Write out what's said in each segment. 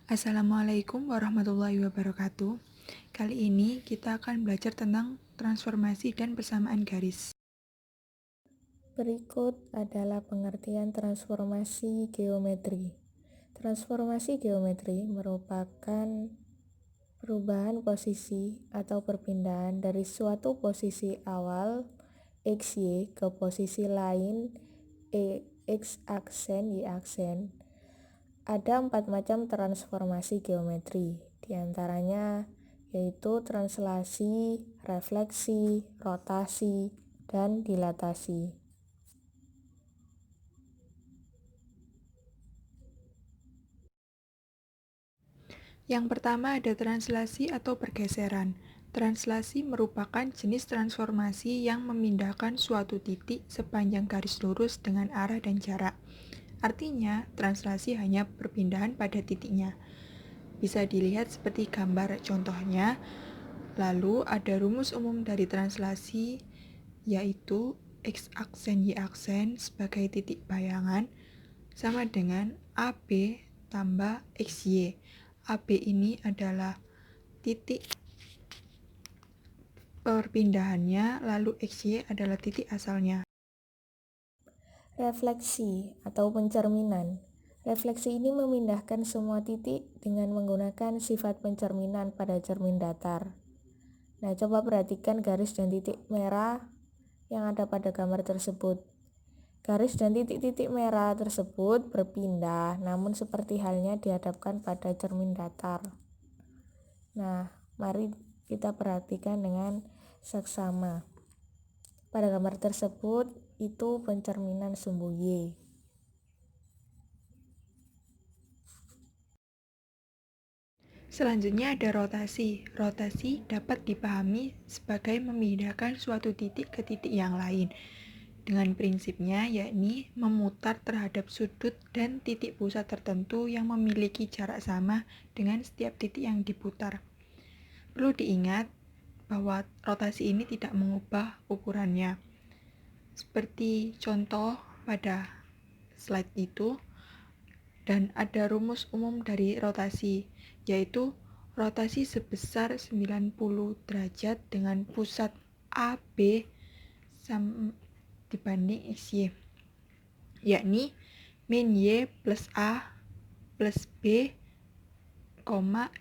Assalamualaikum warahmatullahi wabarakatuh. Kali ini kita akan belajar tentang transformasi dan persamaan garis. Berikut adalah pengertian transformasi geometri. Transformasi geometri merupakan perubahan posisi atau perpindahan dari suatu posisi awal XY ke posisi lain X aksen Y aksen. Ada 4 macam transformasi geometri, diantaranya yaitu translasi, refleksi, rotasi, dan dilatasi. Yang pertama ada translasi atau pergeseran. Translasi merupakan jenis transformasi yang memindahkan suatu titik sepanjang garis lurus dengan arah dan jarak. Artinya, translasi hanya perpindahan pada titiknya. Bisa dilihat seperti gambar contohnya. Lalu ada rumus umum dari translasi, yaitu X aksen Y aksen sebagai titik bayangan sama dengan AB tambah XY. AB ini adalah titik perpindahannya, lalu XY adalah titik asalnya. Refleksi atau pencerminan. Refleksi ini memindahkan semua titik dengan menggunakan sifat pencerminan pada cermin datar. Nah, coba perhatikan garis dan titik merah yang ada pada gambar tersebut. Garis dan titik-titik merah tersebut berpindah, namun seperti halnya dihadapkan pada cermin datar. Nah, mari kita perhatikan dengan seksama. Pada gambar tersebut, itu pencerminan sumbu Y. Selanjutnya ada rotasi. Rotasi dapat dipahami sebagai memindahkan suatu titik ke titik yang lain. Dengan prinsipnya yakni memutar terhadap sudut dan titik pusat tertentu yang memiliki jarak sama dengan setiap titik yang diputar. Perlu diingat bahwa rotasi ini tidak mengubah ukurannya. Seperti contoh pada slide itu, dan ada rumus umum dari rotasi, yaitu rotasi sebesar 90 derajat dengan pusat AB dibanding XY, yakni min Y plus A plus B,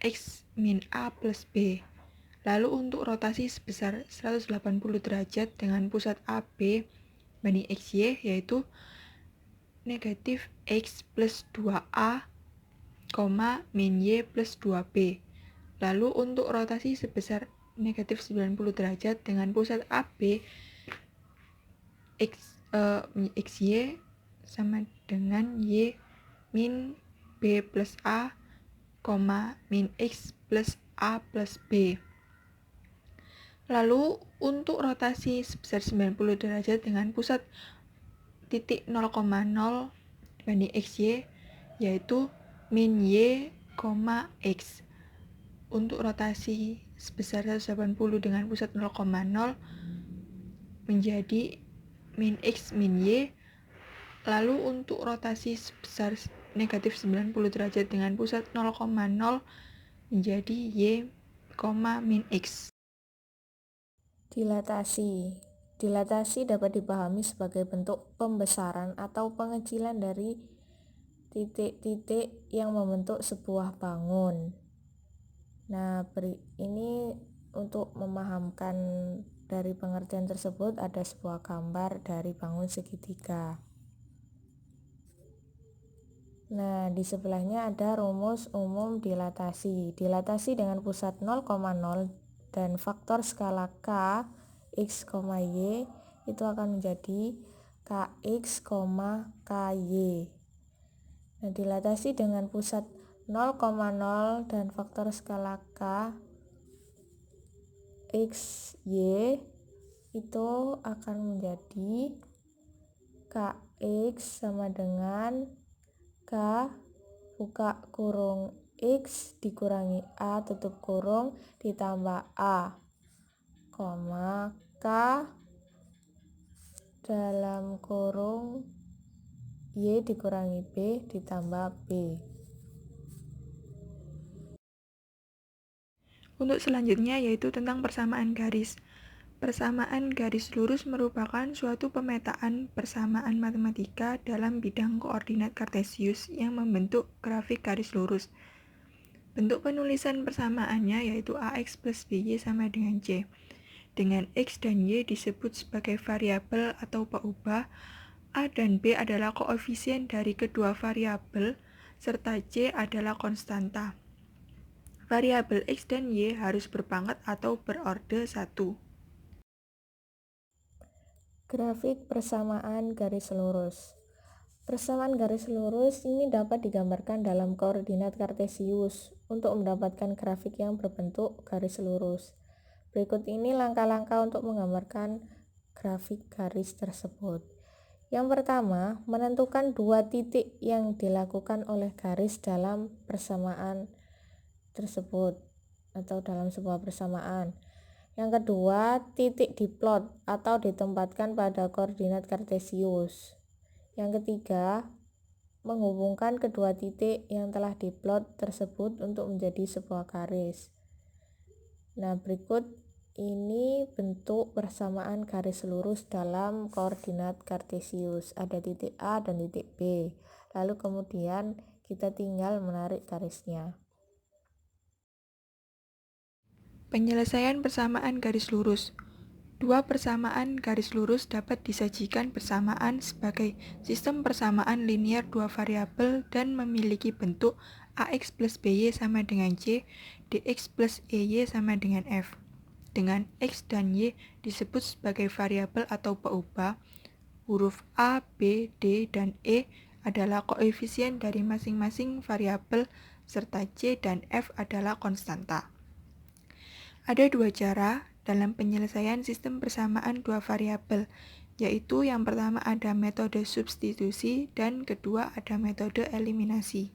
X min A plus B. Lalu untuk rotasi sebesar 180 derajat dengan pusat AB banding XY, yaitu negatif X plus 2A, min Y plus 2B. Lalu untuk rotasi sebesar negatif 90 derajat dengan pusat AB, XY sama dengan Y min B plus A, min X plus A plus B. Lalu untuk rotasi sebesar 90 derajat dengan pusat titik 0,0 banding XY, yaitu min Y, X. Untuk rotasi sebesar 180 dengan pusat 0,0 menjadi min X min Y. Lalu untuk rotasi sebesar negatif 90 derajat dengan pusat 0,0 menjadi Y, min X. Dilatasi. Dilatasi dapat dipahami sebagai bentuk pembesaran atau pengecilan dari titik-titik yang membentuk sebuah bangun. Nah, ini untuk memahamkan dari pengertian tersebut ada sebuah gambar dari bangun segitiga. Nah, di sebelahnya ada rumus umum dilatasi. Dilatasi dengan pusat 0,0 dan faktor skala K, X, Y itu akan menjadi KX, KY. Nah, dilatasi dengan pusat 0,0 dan faktor skala K, X, Y itu akan menjadi KX sama dengan K buka kurung X dikurangi A tutup kurung ditambah A, K dalam kurung Y dikurangi B ditambah B. Untuk selanjutnya yaitu tentang persamaan garis. Persamaan garis lurus merupakan suatu pemetaan persamaan matematika dalam bidang koordinat kartesius yang membentuk grafik garis lurus. Bentuk penulisan persamaannya yaitu AX plus BY sama dengan C. Dengan X dan Y disebut sebagai variabel atau peubah, A dan B adalah koefisien dari kedua variabel, serta C adalah konstanta. Variabel X dan Y harus berpangkat atau berorde 1. Grafik persamaan garis lurus. Persamaan garis lurus ini dapat digambarkan dalam koordinat kartesius untuk mendapatkan grafik yang berbentuk garis lurus. Berikut ini langkah-langkah untuk menggambarkan grafik garis tersebut. Yang pertama, menentukan dua titik yang dilakukan oleh garis dalam persamaan tersebut atau dalam sebuah persamaan. Yang kedua, titik diplot atau ditempatkan pada koordinat kartesius. Yang ketiga, menghubungkan kedua titik yang telah diplot tersebut untuk menjadi sebuah garis. Nah, berikut ini bentuk persamaan garis lurus dalam koordinat kartesius. Ada titik A dan titik B. Lalu kemudian kita tinggal menarik garisnya. Penyelesaian persamaan garis lurus. Dua persamaan garis lurus dapat disajikan bersamaan sebagai sistem persamaan linier dua variabel dan memiliki bentuk AX plus BY sama dengan C, DX plus EY sama dengan F. Dengan X dan Y disebut sebagai variabel atau peubah, huruf A, B, D, dan E adalah koefisien dari masing-masing variabel, serta C dan F adalah konstanta. Ada dua cara dalam penyelesaian sistem persamaan dua variabel, yaitu yang pertama ada metode substitusi dan kedua ada metode eliminasi.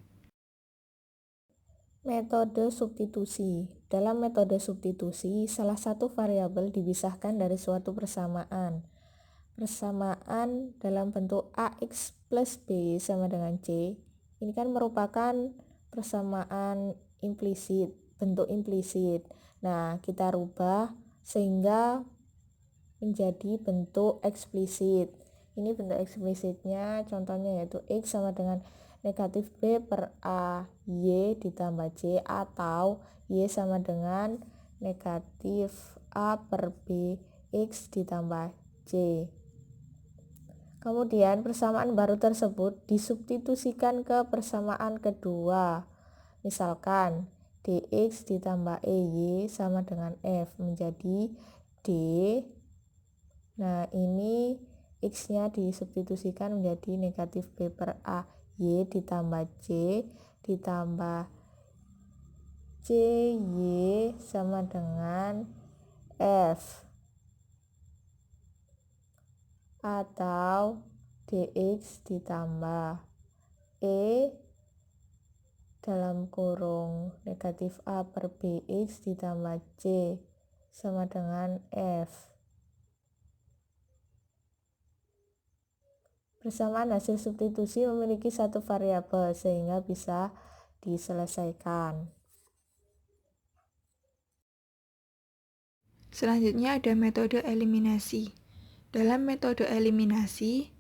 Metode substitusi. Dalam metode substitusi, salah satu variabel dipisahkan dari suatu persamaan. Persamaan dalam bentuk AX plus B sama dengan C, ini kan merupakan persamaan implisit, bentuk implisit. Nah, kita rubah sehingga menjadi bentuk eksplisit. Ini bentuk eksplisitnya, contohnya yaitu X sama dengan negatif B per A Y ditambah C, atau Y sama dengan negatif A per B X ditambah C. Kemudian persamaan baru tersebut disubstitusikan ke persamaan kedua. Misalkan dx ditambah EY sama dengan F menjadi D. Nah, ini X-nya disubstitusikan menjadi negatif B per A Y ditambah C ditambah CY sama dengan F, atau dx ditambah E dalam kurung negatif A per BX ditambah C sama dengan F. Persamaan hasil substitusi memiliki satu variabel sehingga bisa diselesaikan. Selanjutnya ada metode eliminasi. Dalam metode eliminasi,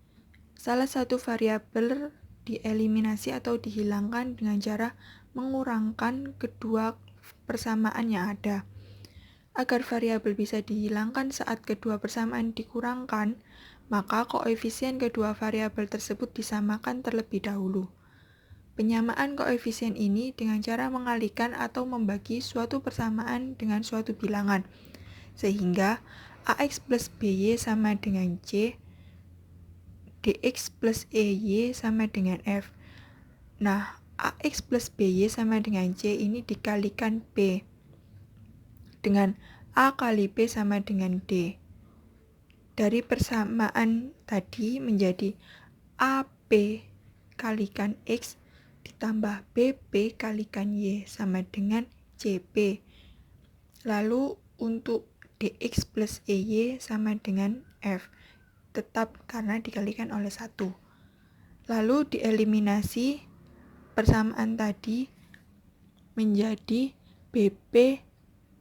salah satu variabel dieliminasi atau dihilangkan dengan cara mengurangkan kedua persamaan yang ada. Agar variabel bisa dihilangkan saat kedua persamaan dikurangkan, maka koefisien kedua variabel tersebut disamakan terlebih dahulu. Penyamaan koefisien ini dengan cara mengalihkan atau membagi suatu persamaan dengan suatu bilangan, sehingga AX plus BY sama dengan C, DX plus EY sama dengan F. Nah, AX plus BY sama dengan C ini dikalikan B, dengan A kali B sama dengan D. Dari persamaan tadi menjadi AB kalikan X ditambah BB kalikan Y sama dengan CB. Lalu untuk DX plus EY sama dengan F, tetap karena dikalikan oleh 1. Lalu dieliminasi persamaan tadi menjadi BB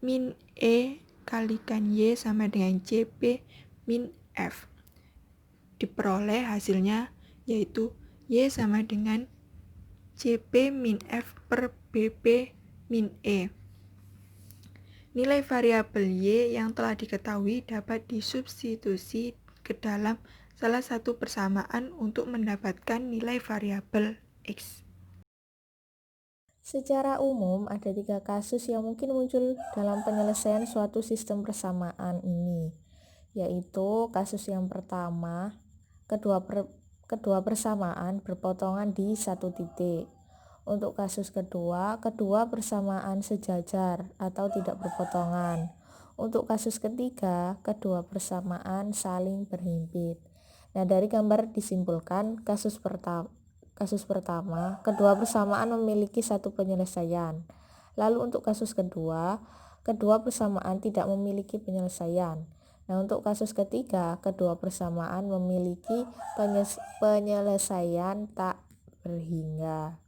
min E kalikan Y sama dengan CP min F. Diperoleh hasilnya yaitu Y sama dengan CP min F per BP min E. Nilai variabel Y yang telah diketahui dapat disubstitusi ke dalam salah satu persamaan untuk mendapatkan nilai variabel X. Secara umum, ada 3 kasus yang mungkin muncul dalam penyelesaian suatu sistem persamaan ini, yaitu kasus yang pertama, kedua persamaan berpotongan di satu titik. Untuk kasus kedua, kedua persamaan sejajar atau tidak berpotongan. Untuk kasus ketiga, kedua persamaan saling berhimpit. Nah, dari gambar disimpulkan kasus pertama, kedua persamaan memiliki satu penyelesaian. Lalu untuk kasus kedua, kedua persamaan tidak memiliki penyelesaian. Nah, untuk kasus ketiga, kedua persamaan memiliki penyelesaian tak berhingga.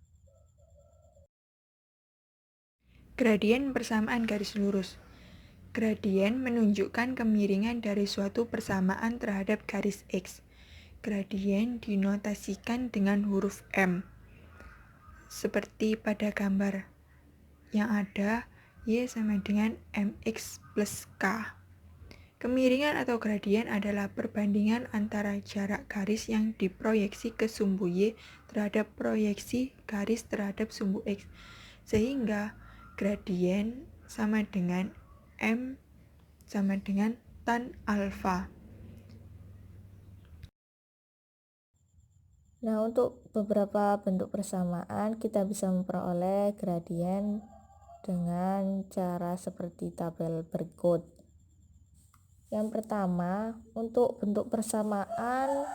Gradien persamaan garis lurus. Gradien menunjukkan kemiringan dari suatu persamaan terhadap garis X. Gradien dinotasikan dengan huruf M. Seperti pada gambar yang ada, Y sama dengan MX plus K. Kemiringan atau gradien adalah perbandingan antara jarak garis yang diproyeksi ke sumbu Y terhadap proyeksi garis terhadap sumbu X. Sehingga gradien sama dengan M sama dengan tan alfa. Nah, untuk beberapa bentuk persamaan kita bisa memperoleh gradien dengan cara seperti tabel berikut. Yang pertama, untuk bentuk persamaan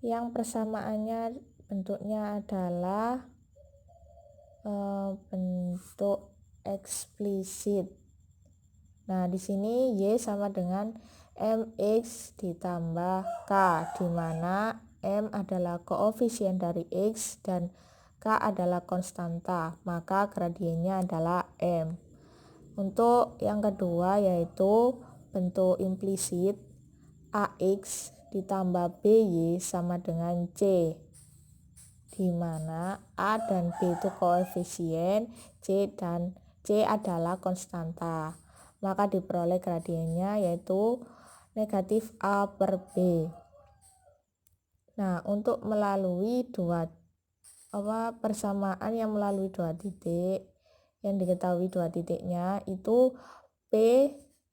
yang persamaannya bentuknya adalah bentuk eksplisit. Nah, di sini Y sama dengan MX ditambah K, di mana M adalah koefisien dari X dan K adalah konstanta, maka gradiennya adalah M. Untuk yang kedua yaitu bentuk implisit AX ditambah BY sama dengan C, di mana A dan B itu koefisien, C adalah konstanta. Maka diperoleh gradiennya yaitu negatif A per B. Nah, untuk melalui persamaan yang melalui dua titik, yang diketahui dua titiknya itu P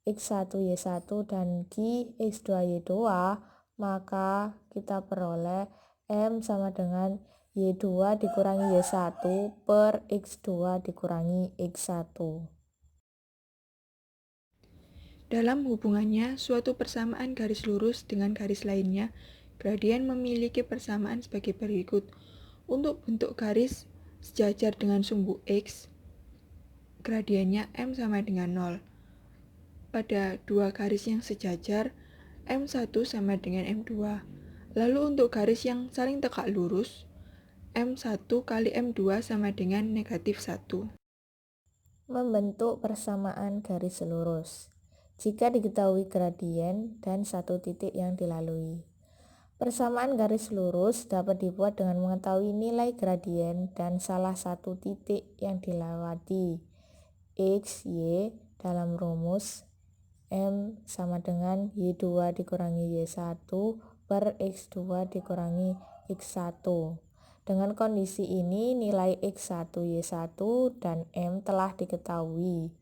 X1Y1 dan Q X2Y2, maka kita peroleh M sama dengan Y2 dikurangi Y1 per X2 dikurangi X1. Dalam hubungannya, suatu persamaan garis lurus dengan garis lainnya, gradien memiliki persamaan sebagai berikut. Untuk bentuk garis sejajar dengan sumbu X, gradiennya M sama dengan 0. Pada dua garis yang sejajar, M1 sama dengan M2. Lalu untuk garis yang saling tegak lurus, M1 kali M2 sama dengan negatif 1. Membentuk persamaan garis lurus jika diketahui gradien dan satu titik yang dilalui. Persamaan garis lurus dapat dibuat dengan mengetahui nilai gradien dan salah satu titik yang dilewati. X, Y dalam rumus M sama dengan Y2 dikurangi Y1 per X2 dikurangi X1. Dengan kondisi ini nilai X1, Y1 dan M telah diketahui.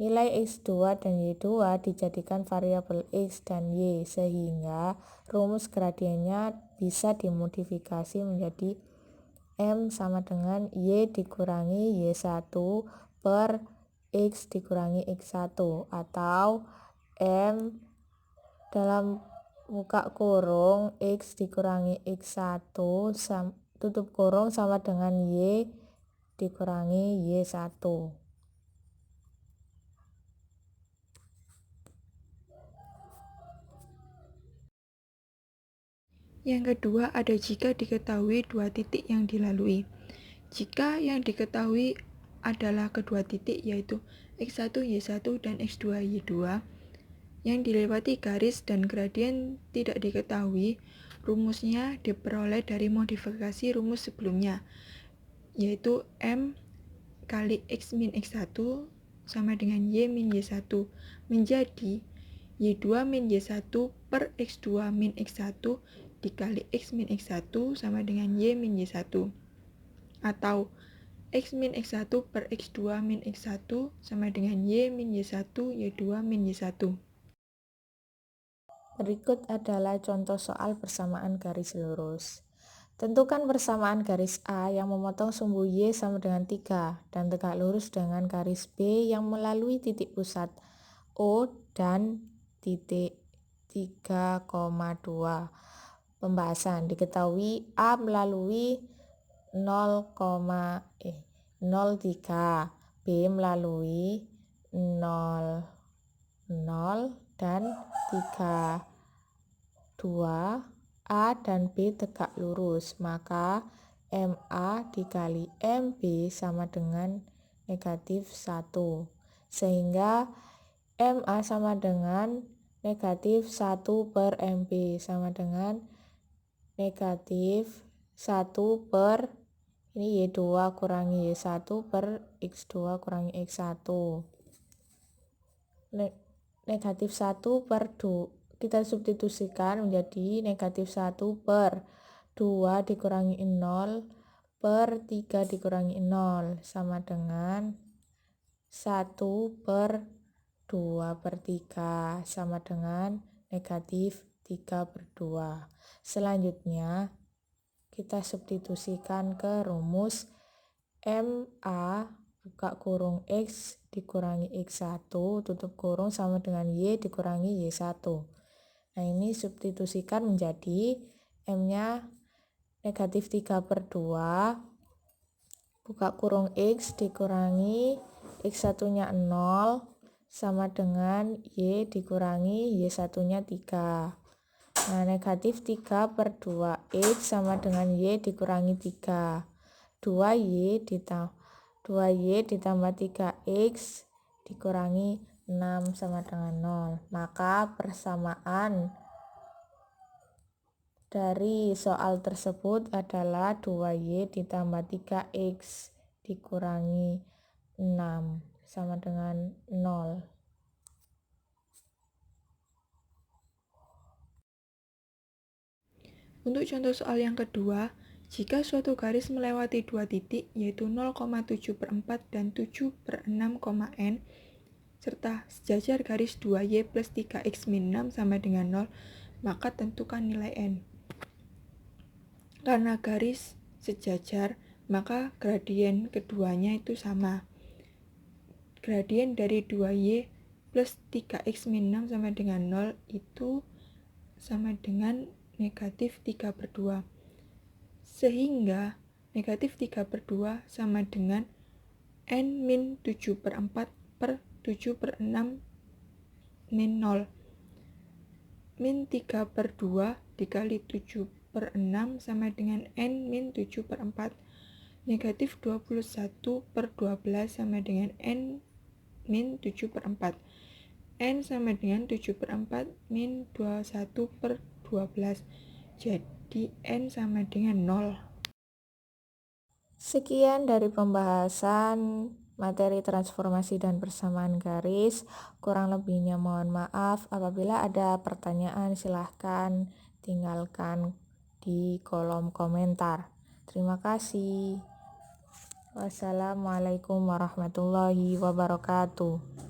Nilai X2 dan Y2 dijadikan variabel X dan Y, sehingga rumus gradiennya bisa dimodifikasi menjadi M sama dengan Y dikurangi Y1 per X dikurangi X1, atau M dalam buka kurung X dikurangi X1 tutup kurung sama dengan Y dikurangi Y1. Yang kedua ada jika diketahui dua titik yang dilalui. Jika yang diketahui adalah kedua titik yaitu X1 Y1 dan X2 Y2 yang dilewati garis dan gradien tidak diketahui, rumusnya diperoleh dari modifikasi rumus sebelumnya, yaitu M kali X min X1 sama dengan Y min Y1 menjadi Y2 min Y1 per X2 min X1 dikali X min X1 sama dengan Y min Y1, atau X min X1 per X2 min X1 sama dengan Y min Y1 Y2 min Y1. Berikut adalah contoh soal persamaan garis lurus. Tentukan persamaan garis A yang memotong sumbu Y sama dengan 3 dan tegak lurus dengan garis B yang melalui titik pusat O dan titik 3,2. Pembahasan. Diketahui A melalui 0,03, B melalui 0, 0 dan 3, 2, A dan B tegak lurus, maka MA dikali MB sama dengan negatif 1, sehingga MA sama dengan negatif 1 per MB sama dengan negatif 1 per ini Y2 kurangi Y1 per X2 kurangi X1. Negatif 1 per 2 kita substitusikan menjadi negatif 1 per 2 dikurangi 0 per 3 dikurangi 0 sama dengan 1 per 2 per 3 sama dengan negatif 3 per 2. Selanjutnya kita substitusikan ke rumus MA buka kurung X dikurangi X1 tutup kurung sama dengan Y dikurangi Y1. Nah, ini substitusikan menjadi M-nya negatif 3 per 2 buka kurung X dikurangi X1-nya 0 sama dengan Y dikurangi Y1-nya 3. Nah, negatif 3 per 2X sama dengan Y dikurangi 3. 2Y ditambah 3X dikurangi 6 sama dengan 0. Maka persamaan dari soal tersebut adalah 2Y ditambah 3X dikurangi 6 sama dengan 0. Untuk contoh soal yang kedua, jika suatu garis melewati dua titik yaitu 0,7 per 4 dan 7 per 6, n serta sejajar garis 2Y plus 3X min 6 sama dengan 0, maka tentukan nilai n. Karena garis sejajar, maka gradien keduanya itu sama. Gradien dari 2Y plus 3X min 6 sama dengan 0 itu sama dengan negatif 3 per 2. Sehingga negatif 3 per 2 sama dengan n min 7 per 4 per 7 per 6 min 0. Min 3 per 2 dikali 7 per 6 sama dengan n min 7 per 4. Negatif 21 per 12 sama dengan n min 7 per 4. N sama dengan 7 per 4 min 21 per 12. Jadi n sama dengan 0. Sekian dari pembahasan materi transformasi dan persamaan garis. Kurang lebihnya mohon maaf. Apabila ada pertanyaan silahkan tinggalkan di kolom komentar. Terima kasih. Wassalamualaikum warahmatullahi wabarakatuh.